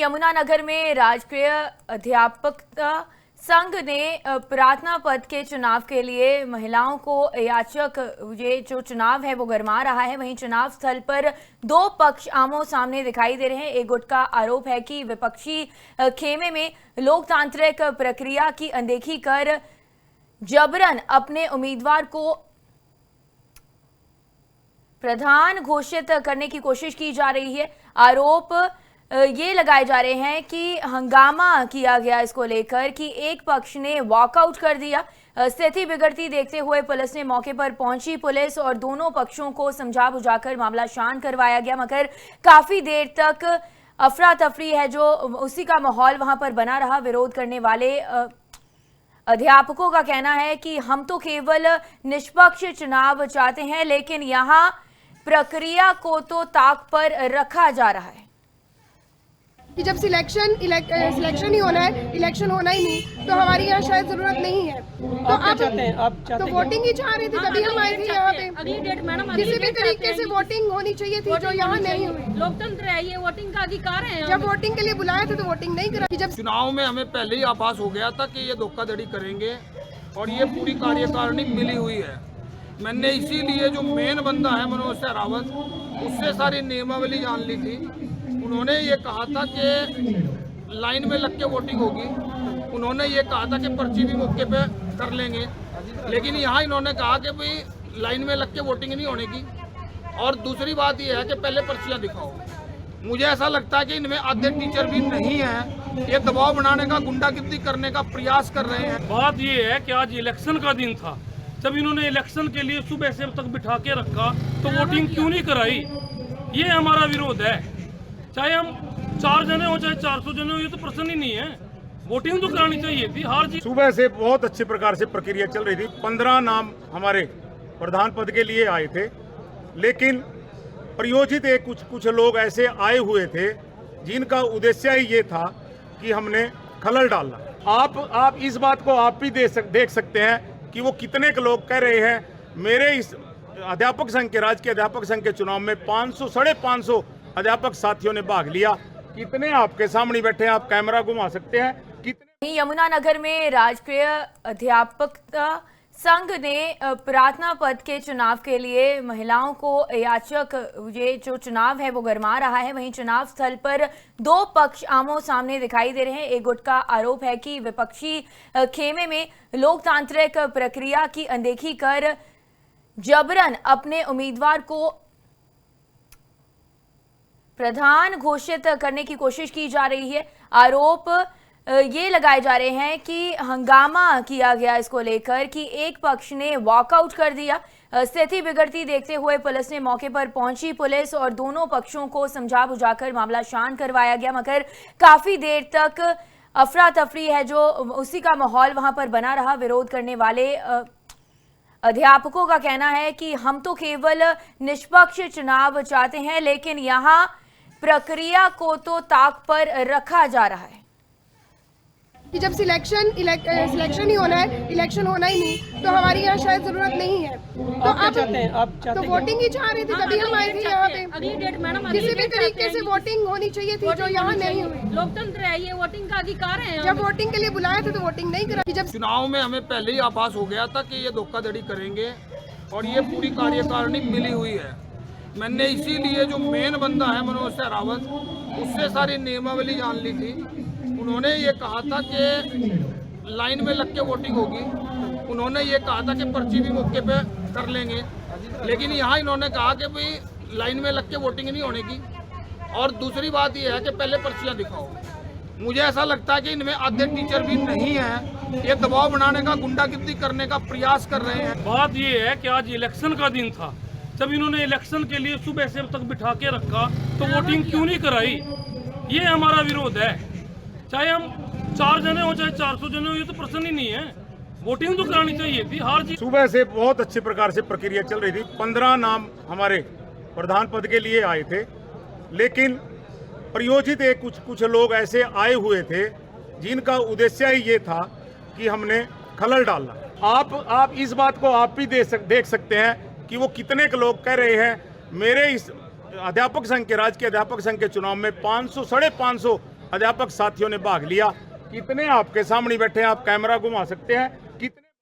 यमुनानगर में राजकीय अध्यापकता संघ ने प्रार्थना पद के चुनाव के लिए महिलाओं को याचक ये जो चुनाव है वो गरमा रहा है। वहीं चुनाव स्थल पर दो पक्ष आमो सामने दिखाई दे रहे हैं। एक गुट का आरोप है कि विपक्षी खेमे में लोकतांत्रिक प्रक्रिया की अनदेखी कर जबरन अपने उम्मीदवार को प्रधान घोषित करने की कोशिश की जा रही है। आरोप ये लगाए जा रहे हैं कि हंगामा किया गया इसको लेकर कि एक पक्ष ने वॉकआउट कर दिया। स्थिति बिगड़ती देखते हुए पुलिस ने मौके पर पहुंची। पुलिस और दोनों पक्षों को समझा बुझाकर मामला शांत करवाया गया, मगर काफी देर तक अफरा तफरी है जो उसी का माहौल वहां पर बना रहा। विरोध करने वाले अध्यापकों का कहना है कि हम तो केवल निष्पक्ष चुनाव चाहते हैं, लेकिन यहाँ प्रक्रिया को तो ताक पर रखा जा रहा है कि जब सिलेक्शन ही होना है, इलेक्शन होना ही नहीं, तो हमारी यहाँ शायद जरूरत नहीं है। तो आप चाहते हैं तो वोटिंग ही चाह रहे थे, तभी हम आए थे यहाँ पे। अगली डेट मैडम किसी भी तरीके से वोटिंग होनी चाहिए थी, जो यहाँ नहीं हुई। लोकतंत्र है, ये वोटिंग का अधिकार है। जब वोटिंग के लिए बुलाया था तो वोटिंग नहीं करा। जब चुनाव में हमें पहले ही आभास हो गया था कि ये धोखाधड़ी करेंगे और ये पूरी कार्यकारिणी मिली हुई है। मैंने इसीलिए जो मेन बंदा है मनोज सहरावत, उससे सारी नियमावली जान ली थी। उन्होंने ये कहा था कि लाइन में लग के वोटिंग होगी। उन्होंने ये कहा था कि पर्ची भी मौके पे कर लेंगे, लेकिन यहाँ इन्होंने कहा कि भाई लाइन में लग के वोटिंग नहीं होने की। और दूसरी बात ये है कि पहले पर्चियाँ दिखाओ। मुझे ऐसा लगता है कि इनमें आधे टीचर भी नहीं है। ये दबाव बनाने का, गुंडागिर्दी करने का प्रयास कर रहे हैं। बात ये है कि आज इलेक्शन का दिन था, जब इन्होंने इलेक्शन के लिए सुबह से तक बिठा के रखा तो वोटिंग क्यों नहीं कराई? ये हमारा विरोध है। चाहे हम 4 जने हो चाहे 400 जने हो, ये तो प्रश्न ही नहीं है। वोटिंग तो करानी चाहिए थी। हर चीज सुबह से बहुत अच्छे प्रकार से प्रक्रिया चल रही थी। 15 नाम हमारे प्रधान पद के लिए आए थे, लेकिन प्रयोजित कुछ लोग ऐसे आए हुए थे जिनका उद्देश्य ही ये था कि हमने खलल डालना। आप इस बात को आप भी देख सकते हैं कि वो कितने के लोग कह रहे हैं। मेरे इस अध्यापक संघ के, राजकीय अध्यापक संघ के चुनाव में 500-550 अध्यापक साथियों ने भाग लिया। कितने आपके सामने बैठे हैं, आप कैमरा घुमा सकते हैं। कितने यमुनानगर में राजकीय अध्यापकता संघ ने प्रार्थना पद के चुनाव के लिए महिलाओं को याचक ये जो चुनाव है वो गरमा रहा है। वहीं चुनाव स्थल पर दो पक्ष आमो सामने दिखाई दे रहे हैं। एक गुट का आरोप है कि विपक्षी खेमे में लोकतांत्रिक प्रक्रिया की अनदेखी कर जबरन अपने उम्मीदवार को प्रधान घोषित करने की कोशिश की जा रही है। आरोप ये लगाए जा रहे हैं कि हंगामा किया गया इसको लेकर कि एक पक्ष ने वॉकआउट कर दिया। स्थिति बिगड़ती देखते हुए पुलिस ने मौके पर पहुंची। पुलिस और दोनों पक्षों को समझा बुझाकर मामला शांत करवाया गया, मगर काफी देर तक अफरा तफरी है जो उसी का माहौल वहां पर बना रहा। विरोध करने वाले अध्यापकों का कहना है कि हम तो केवल निष्पक्ष चुनाव चाहते हैं, लेकिन यहाँ प्रक्रिया को तो ताक पर रखा जा रहा है कि जब सिलेक्शन ही होना है, इलेक्शन होना ही नहीं, तो हमारी यहाँ शायद जरूरत नहीं है। तो आप चाहते हैं तो वोटिंग ही चाह रहे थे, तभी हम आए थे यहाँ पे। अगली डेट मैडम किसी भी तरीके से वोटिंग होनी चाहिए थी, जो यहाँ नहीं हुई। लोकतंत्र है, ये वोटिंग का अधिकार है। जब वोटिंग के लिए बुलाया था तो वोटिंग नहीं करा। जब चुनाव में हमें पहले ही आभास हो गया था कि ये धोखाधड़ी करेंगे और ये पूरी कार्यकारिणी मिली हुई है। मैंने इसीलिए जो मेन बंदा है मनोज सहरावत, उससे सारी नियमावली जान ली थी। उन्होंने ये कहा था कि लाइन में लग के वोटिंग होगी। उन्होंने ये कहा था कि पर्ची भी मौके पे कर लेंगे, लेकिन यहाँ इन्होंने कहा कि भाई लाइन में लग के वोटिंग नहीं होने की। और दूसरी बात ये है कि पहले पर्चियाँ दिखाओ। मुझे ऐसा लगता है कि इनमें आधे टीचर भी नहीं है। ये दबाव बनाने का, गुंडागिर्दी करने का प्रयास कर रहे हैं। बात ये है कि आज इलेक्शन का दिन था, जब इन्होंने इलेक्शन के लिए सुबह से तक बिठा के रखा तो वोटिंग क्यों नहीं कराई? ये हमारा विरोध है। चाहे हम 4 जने हो चाहे 400 जने हो, ये तो प्रश्न ही नहीं है। वोटिंग तो करानी चाहिए थी। हर चीज सुबह से बहुत अच्छे प्रकार से प्रक्रिया चल रही थी। 15 नाम हमारे प्रधान पद के लिए आए थे, लेकिन प्रयोजित कुछ लोग ऐसे आए हुए थे जिनका उद्देश्य ही ये था कि हमने खलल डालना। आप इस बात को आप भी देख सकते हैं कि वो कितने के लोग कह रहे हैं। मेरे इस अध्यापक संघ के, राजकीय अध्यापक संघ के चुनाव में 500-550 अध्यापक साथियों ने भाग लिया। कितने आपके सामने बैठे हैं, आप कैमरा घुमा सकते हैं।